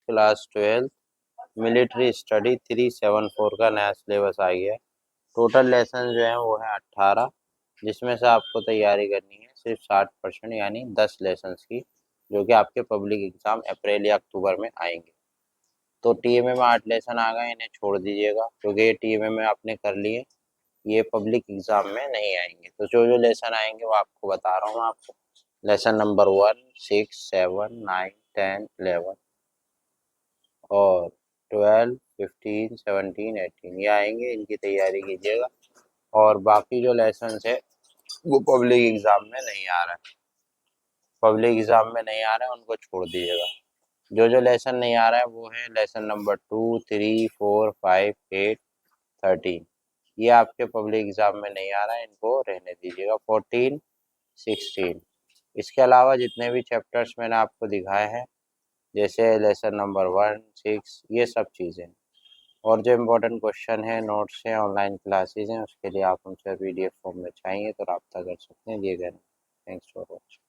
Class 12 military study 374 का नया syllabus आ गया है। टोटल लेसन जो है वो है 18, जिसमें से आपको तैयारी करनी है सिर्फ 60% यानी 10 लेसन की, जो कि आपके पब्लिक एग्जाम अप्रैल या अक्टूबर में आएंगे। तो टीएमए में 8 लेसन आ गए, इन्हें छोड़ दीजिएगा क्योंकि ये टीएमए में आपने कर लिए, ये पब्लिक एग्जाम में नहीं आएंगे। तो जो जो लेसन आएंगे वो आपको बता रहा हूँ मैं आपको। लेसन नंबर 1, 6, 7, 9, 10, 11 और 12, 15, 17, 18 ये आएंगे, इनकी तैयारी कीजिएगा। और बाकी जो लेसन है वो पब्लिक एग्जाम में नहीं आ रहा है, पब्लिक एग्जाम में नहीं आ रहा है, उनको छोड़ दीजिएगा। जो जो लेसन नहीं आ रहा है वो है लेसन नंबर 2, 3, 4, 5, 8, 13, ये आपके पब्लिक एग्जाम में नहीं आ रहा है, इनको रहने दीजिएगा। 14, 16, इसके अलावा जितने भी चैप्टर्स मैंने आपको दिखाए हैं, जैसे लेसन नंबर 1, 6, ये सब चीज़ें। और जो इम्पोर्टेंट क्वेश्चन है, नोट्स हैं, ऑनलाइन क्लासेज हैं, उसके लिए आप हमसे पीडीएफ फॉर्म में चाहिए तो रब्ता कर सकते हैं, दिए गए। Thanks for watching.